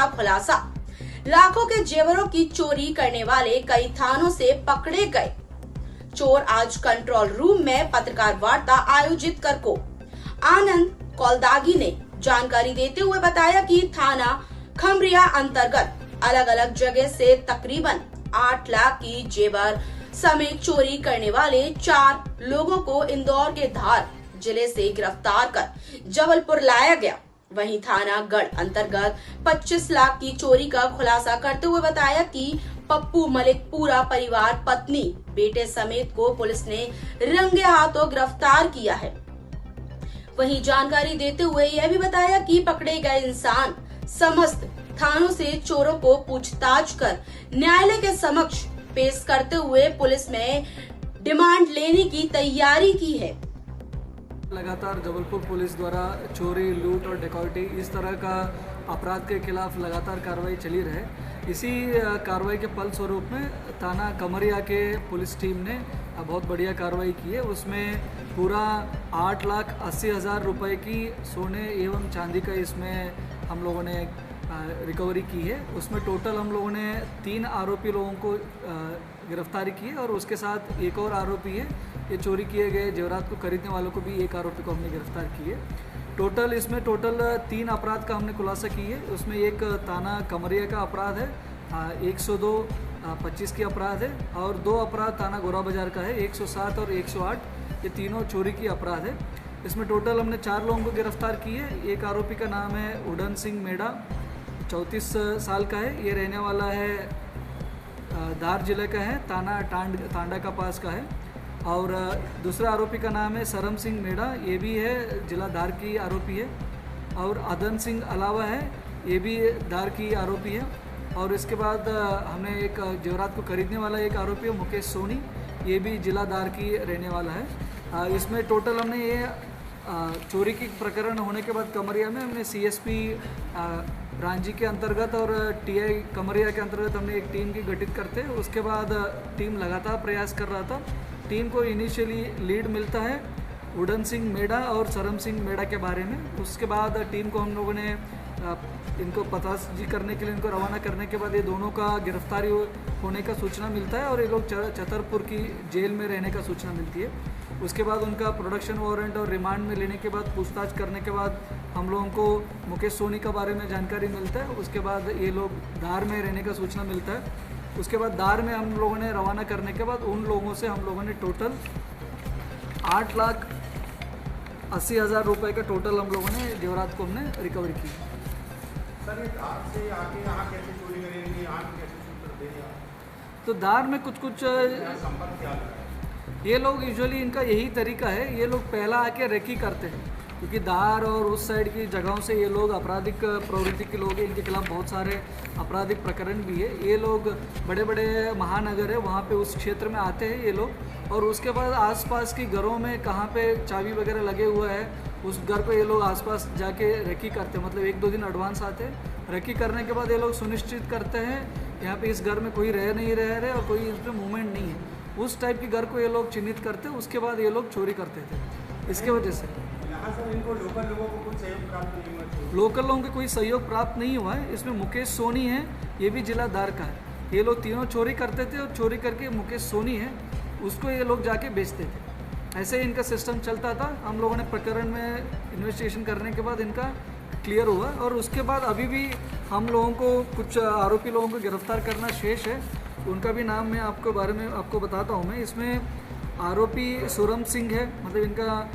का खुलासा। लाखों के जेवरों की चोरी करने वाले कई थानों से पकड़े गए। चोर आज कंट्रोल रूम में पत्रकार वार्ता आयोजित कर को आनंद कौलदागी ने जानकारी देते हुए बताया कि थाना खमरिया अंतर्गत अलग अलग जगह से तकरीबन 8 लाख की जेवर समेत चोरी करने वाले 4 लोगों को इंदौर के धार जिले से गिरफ्तार कर जबलपुर लाया गया। वहीं थाना गढ़ अंतर्गत 25 लाख की चोरी का खुलासा करते हुए बताया कि पप्पू मलिक पूरा परिवार पत्नी बेटे समेत को पुलिस ने रंगे हाथों गिरफ्तार किया है। वहीं जानकारी देते हुए यह भी बताया कि पकड़े गए इंसान समस्त थानों से चोरों को पूछताछ कर न्यायालय के समक्ष पेश करते हुए पुलिस में डिमांड लेने की तैयारी की है। लगातार जबलपुर पुलिस द्वारा चोरी, लूट और डकैती इस तरह का अपराध के खिलाफ लगातार कार्रवाई चली रहे। इसी कार्रवाई के फलस्वरूप में थाना कमरिया के पुलिस टीम ने बहुत बढ़िया कार्रवाई की है। उसमें पूरा 8,80,000 रुपए की सोने एवं चांदी का इसमें हम लोगों ने रिकवरी की है। उसमें टोटल हम लोगों ने 3 आरोपी लोगों को गिरफ्तारी की है और उसके साथ एक और आरोपी है। ये चोरी किए गए जेवरात को खरीदने वालों को भी एक आरोपी को हमने गिरफ्तार की है। इसमें टोटल 3 अपराध का हमने खुलासा की है। उसमें एक थाना कमरिया का अपराध है, 102-25 की अपराध है और 2 अपराध थाना गोरा बाजार का है, 107 और 108। ये तीनों चोरी की अपराध है। इसमें टोटल हमने 4 लोगों को गिरफ्तार की है। एक आरोपी का नाम है उड़न सिंह मेड़ा, 34 साल का है। ये रहने वाला है धार जिले का है, तांडा का पास का है। और दूसरा आरोपी का नाम है सरम सिंह मेड़ा, ये भी है जिला धार की आरोपी है। और अदन सिंह अलावा है, ये भी धार की आरोपी है। और इसके बाद हमने एक जेवरात को खरीदने वाला एक आरोपी है मुकेश सोनी, ये भी जिला धार की रहने वाला है। इसमें टोटल हमने ये चोरी की प्रकरण होने के बाद कमरिया में हमने CSP रांची के अंतर्गत और TI कमरिया के अंतर्गत हमने एक टीम की गठित करते हैं। उसके बाद टीम लगातार प्रयास कर रहा था। टीम को इनिशियली लीड मिलता है उड़न सिंह मेड़ा और सरम सिंह मेड़ा के बारे में। उसके बाद टीम को हम लोगों ने इनको पताजी करने के लिए इनको रवाना करने के बाद ये दोनों का गिरफ्तारी होने का सूचना मिलता है और ये लोग छतरपुर की जेल में रहने का सूचना मिलती है। उसके बाद उनका प्रोडक्शन वारंट और रिमांड में लेने के बाद पूछताछ करने के बाद हम लोगों को मुकेश सोनी के बारे में जानकारी मिलता है। उसके बाद ये लोग धार में रहने का सूचना मिलता है। उसके बाद धार में हम लोगों ने रवाना करने के बाद उन लोगों से हम लोगों ने टोटल 8,80,000 रुपये का टोटल हम लोगों ने जेवरात को हमने रिकवरी की। सर ये धार से आके यहाँ कैसे चोरी करेंगे, यहाँ कैसे सूत्र देंगे? तो धार में कुछ संपर्क क्या है? ये लोग यूजुअली इनका यही तरीका है, ये लोग पहला आके रेकी करते हैं क्योंकि धार और उस साइड की जगहों से ये लोग आपराधिक प्रवृत्ति के लोग हैं। इनके खिलाफ बहुत सारे आपराधिक प्रकरण भी है। ये लोग बड़े बड़े महानगर है वहाँ पे उस क्षेत्र में आते हैं ये लोग और उसके बाद आसपास की घरों में कहाँ पे चाबी वगैरह लगे हुआ है उस घर को ये लोग आसपास जाके रेकी करते हैं। मतलब 1-2 दिन एडवांस आते हैं। रेकी करने के बाद ये लोग सुनिश्चित करते हैं यहाँ पे इस घर में कोई नहीं रह रहे और कोई इसमें मूवमेंट नहीं है। उस टाइप के घर को ये लोग चिन्हित करते हैं। उसके बाद ये लोग चोरी करते थे। इसके वजह से सर इनको लोकल लोगों को कुछ सहयोग प्राप्त नहीं हुआ? लोकल लोगों को कोई सहयोग प्राप्त नहीं हुआ है। इसमें मुकेश सोनी है, ये भी जिला धार का है। ये लोग तीनों चोरी करते थे और चोरी करके मुकेश सोनी है उसको ये लोग जाके बेचते थे। ऐसे ही इनका सिस्टम चलता था। हम लोगों ने प्रकरण में इन्वेस्टिगेशन करने के बाद इनका क्लियर हुआ और उसके बाद अभी भी हम लोगों को कुछ आरोपी लोगों को गिरफ्तार करना शेष है। उनका भी नाम मैं आपको बारे में आपको बताता हूँ। मैं इसमें आरोपी सुरम सिंह है, मतलब इनका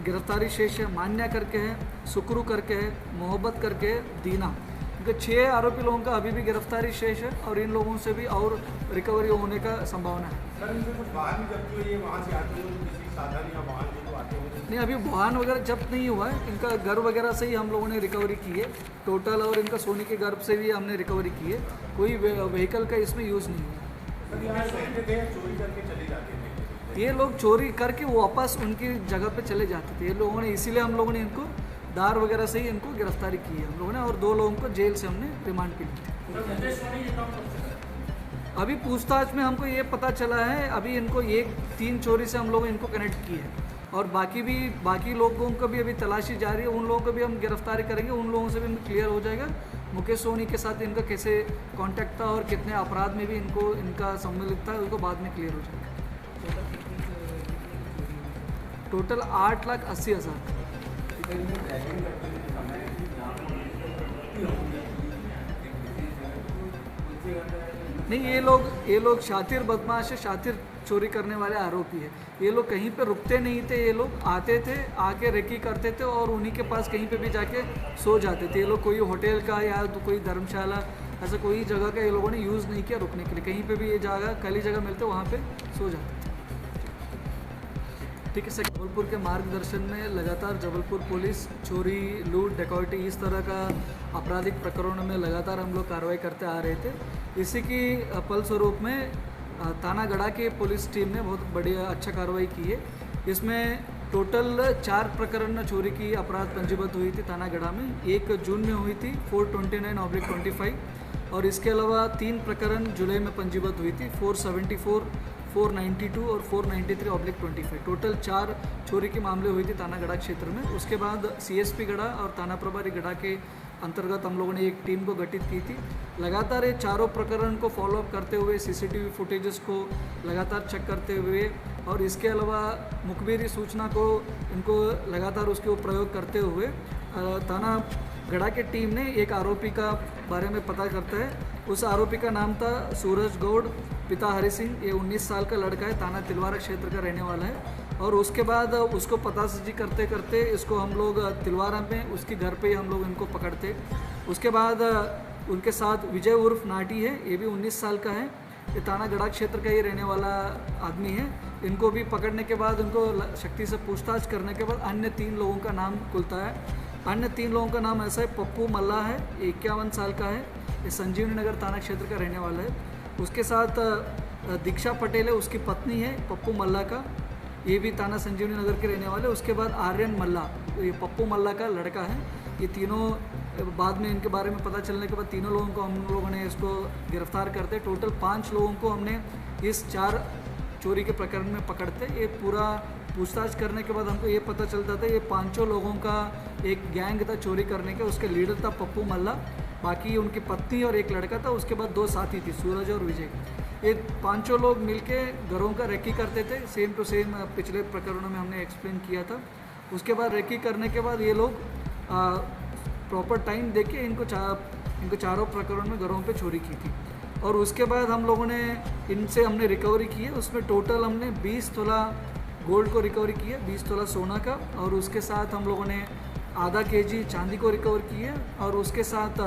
गिरफ्तारी शेष है। मान्या करके है, सुकरू करके है, मोहब्बत करके है, दीना। इनके 6 आरोपी लोगों का अभी भी गिरफ्तारी शेष है और इन लोगों से भी और रिकवरी होने का संभावना है। सर इनसे कुछ वाहन जब्त हुए, वहाँ से आते हुए किसी साधन या वाहन जो आते हुए? नहीं, अभी वाहन वगैरह जब्त नहीं हुआ है। इनका घर वगैरह से ही हम लोगों ने रिकवरी की है टोटल और इनका सोने के घर से भी हमने रिकवरी की है। कोई व्हीकल का इसमें यूज़ नहीं हुआ। सर यहाँ रहते थे, चोरी करके चले जाते थे? ये लोग चोरी करके वापस उनकी जगह पे चले जाते थे। ये लोगों ने इसीलिए हम लोगों ने इनको दार वगैरह से ही इनको गिरफ्तारी की है हम लोगों ने और 2 लोगों को जेल से हमने रिमांड पे लिया। अभी पूछताछ में हमको ये पता चला है अभी इनको 3 चोरी से हम लोग इनको कनेक्ट किए हैं और बाकी लोगों को भी अभी तलाशी जारी है। उन लोगों को भी हम गिरफ्तारी करेंगे, उन लोगों से भी क्लियर हो जाएगा मुकेश सोनी के साथ इनका कैसे कांटेक्ट था और कितने अपराध में भी इनका सम्मिलित था, उसको बाद में क्लियर हो जाएगा। टोटल 8,80,000। नहीं, ये लोग शातिर बदमाश है, शातिर चोरी करने वाले आरोपी है। ये लोग कहीं पे रुकते नहीं थे, ये लोग आते थे, आके रेकी करते थे और उन्हीं के पास कहीं पे भी जाके सो जाते थे। ये लोग कोई होटल का या तो कोई धर्मशाला ऐसा कोई जगह का ये लोगों ने यूज़ नहीं किया रुकने के लिए। कहीं पे भी ये जगह खाली जगह मिलते वहाँ पे सो जाते थे। ठीक है सर, जबलपुर के मार्गदर्शन में लगातार जबलपुर पुलिस चोरी, लूट, डकैती इस तरह का आपराधिक प्रकरणों में लगातार हम लोग कार्रवाई करते आ रहे थे। इसी की फलस्वरूप में तानागढ़ा की पुलिस टीम ने बहुत बढ़िया अच्छा कार्रवाई की है। इसमें टोटल 4 प्रकरण चोरी की अपराध पंजीबद्ध हुई थी तानागढ़ा में। 1 जून में हुई थी 429/25 और इसके अलावा 3 प्रकरण जुलाई में पंजीबद्ध हुई थी 474, 492 और 493/25। टोटल 4 चोरी के मामले हुई थी तानागढ़ा क्षेत्र में। उसके बाद CSP गढ़ा और थाना प्रभारी गढ़ा के अंतर्गत हम लोगों ने एक टीम को गठित की थी। लगातार ये चारों प्रकरण को फॉलोअप करते हुए CCTV फुटेजेस को लगातार चेक करते हुए और इसके अलावा मुखबिरी सूचना को इनको लगातार उसके ऊपर प्रयोग करते हुए थाना गढ़ा की टीम ने एक आरोपी का बारे में पता करता है। उस आरोपी का नाम था सूरज गौड़, पिता हरि सिंह। ये 19 साल का लड़का है, थाना तिलवारा क्षेत्र का रहने वाला है। और उसके बाद उसको पतासाजी करते करते इसको हम लोग तिलवारा में उसके घर पे ही हम लोग इनको पकड़ते। उसके बाद उनके साथ विजय उर्फ नाटी है, ये भी 19 साल का है, ये थानागढ़ा क्षेत्र का ही रहने वाला आदमी है। इनको भी पकड़ने के बाद उनको शक्ति से पूछताछ करने के बाद अन्य 3 लोगों का नाम खुलता है। अन्य 3 लोगों का नाम ऐसा है, पप्पू मल्ला है, 51 साल का है, ये संजीवनी नगर थाना क्षेत्र का रहने वाला है। उसके साथ दीक्षा पटेल है, उसकी पत्नी है पप्पू मल्ला का, ये भी थाना संजीवनी नगर के रहने वाले। उसके बाद आर्यन मल्ला, ये पप्पू मल्ला का लड़का है। ये तीनों बाद में इनके बारे में पता चलने के बाद तीनों लोगों को हम लोगों ने इसको गिरफ्तार करते। टोटल 5 लोगों को हमने इस 4 चोरी के प्रकरण में पकड़ते। ये पूरा पूछताछ करने के बाद हमको ये पता चलता था ये 5 लोगों का एक गैंग था चोरी करने का। उसके लीडर था पप्पू मल्ला, बाकी उनकी पत्नी और एक लड़का था। उसके बाद 2 साथी थी, सूरज और विजय। ये 5 लोग मिलके घरों का रेकी करते थे, सेम टू सेम पिछले प्रकरणों में हमने एक्सप्लेन किया था। उसके बाद रेकी करने के बाद ये लोग प्रॉपर टाइम देके इनको चारों प्रकरणों में घरों पे चोरी की थी। और उसके बाद हम लोगों ने इनसे हमने रिकवरी की है। उसमें टोटल हमने 20 तोला गोल्ड को रिकवरी की है, 20 तोला सोना का, और उसके साथ हम लोगों ने आधा kg चांदी को रिकवर की है। और उसके साथ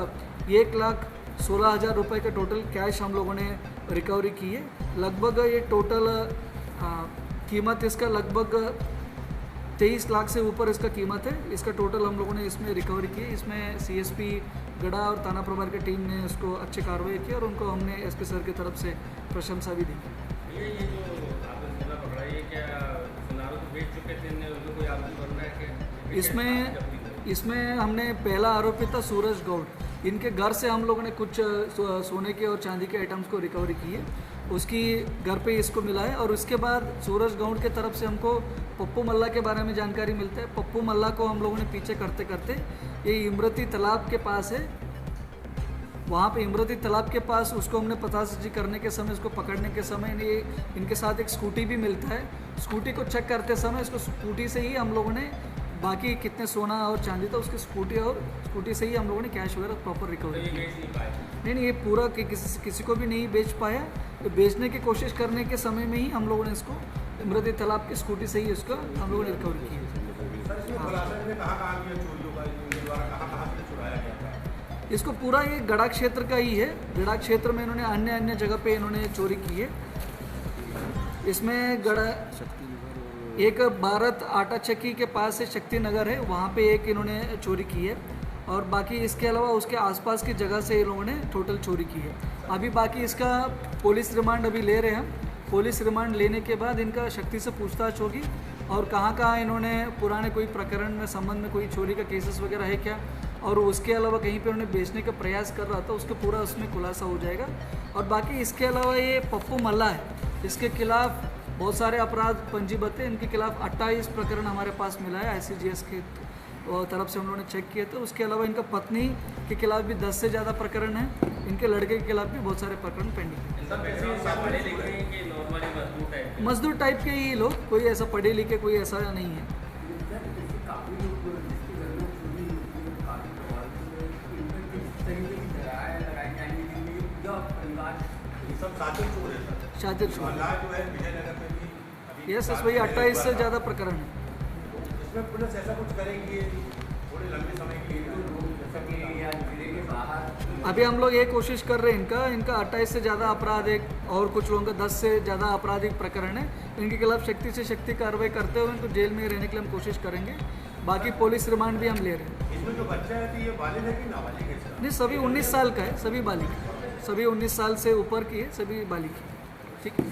1,16,000 रुपये का टोटल कैश हम लोगों ने रिकवरी की है। लगभग ये टोटल कीमत इसका लगभग 23 लाख से ऊपर इसका कीमत है। इसका टोटल हम लोगों ने इसमें रिकवरी की है। इसमें CSP गढ़ा और थाना प्रभारी की टीम ने उसको अच्छे कार्रवाई की और उनको हमने SP सर की तरफ से प्रशंसा भी दी। ये जो आपने सोना पकड़ा, ये क्या सोनारों को बेच चुके थे, उनको कोई आरोपी बनना है क्या? इसमें हमने पहला आरोपी था सूरज गौड़। इनके घर से हम लोगों ने कुछ सोने के और चांदी के आइटम्स को रिकवरी की है, उसकी घर पे इसको मिला है। और उसके बाद सूरज गौड़ के तरफ से हमको पप्पू मल्ला के बारे में जानकारी मिलता है। पप्पू मल्ला को हम लोगों ने पीछे करते करते ये इमरती तालाब के पास है, वहाँ पे इमरती तालाब के पास उसको हमने पतासाजी करने के समय, उसको पकड़ने के समय ये इनके साथ एक स्कूटी भी मिलता है। स्कूटी को चेक करते समय इसको स्कूटी से ही हम लोगों ने बाकी कितने सोना और चांदी था उसकी स्कूटी से ही हम लोगों ने कैश वगैरह प्रॉपर रिकवर किया। नहीं, ये पूरा किसी को भी नहीं बेच पाया। तो बेचने की कोशिश करने के समय में ही हम लोगों ने इसको इमरती तालाब की स्कूटी से ही उसका हम लोगों ने रिकवर किया। इसको पूरा ये गढ़ा क्षेत्र का ही है। गढ़ा क्षेत्र में इन्होंने अन्य जगह पे इन्होंने चोरी की है। इसमें गढ़ा एक भारत आटा चक्की के पास से शक्ति नगर है, वहाँ पे एक इन्होंने चोरी की है। और बाकी इसके अलावा उसके आसपास की जगह से इन लोगों ने टोटल चोरी की है। अभी बाकी इसका पुलिस रिमांड अभी ले रहे हैं हम। पुलिस रिमांड लेने के बाद इनका शक्ति से पूछताछ होगी और कहाँ इन्होंने पुराने कोई प्रकरण में संबंध में कोई चोरी का केसेस वगैरह है क्या, और उसके अलावा कहीं पे उन्होंने बेचने का प्रयास कर रहा था, उसका पूरा उसमें खुलासा हो जाएगा। और बाकी इसके अलावा ये पप्पू मल्ला है, इसके खिलाफ बहुत सारे अपराध पंजीबद्ध है। इनके खिलाफ 28 प्रकरण हमारे पास मिला है ICGS के तरफ से हम लोगों ने चेक किए थे। उसके अलावा इनका पत्नी के खिलाफ भी 10 से ज़्यादा प्रकरण हैं। इनके लड़के के खिलाफ भी बहुत सारे प्रकरण पेंडिंग हैं। इनका पैसे पढ़े लिखे हैं कि नॉर्मली मजदूर टाइप? मजदूर टाइप के ही लोग, कोई ऐसा पढ़े लिखे कोई ऐसा नहीं है। शातिर चोर, यस वही 28 से ज़्यादा प्रकरण है। इसमें पुलिस ऐसा कुछ करेगी थोड़े लंबे समय के लिए जैसा कि जिले के बाहर? अभी हम लोग ये कोशिश कर रहे हैं, इनका 28 से ज़्यादा अपराध है और कुछ लोगों का 10 से ज़्यादा आपराधिक प्रकरण है। इनके खिलाफ सख्ती से सख्ती कार्रवाई करते हुए इनको जेल में रहने के लिए हम कोशिश करेंगे। बाकी पुलिस रिमांड भी हम ले रहे हैं। इसमें जो बच्चा है तो ये बालिग है कि नाबालिग है? नहीं, सभी 19 साल का है, सभी बालिग, सभी 19 साल से ऊपर की है, सभी बालिग। ठीक है।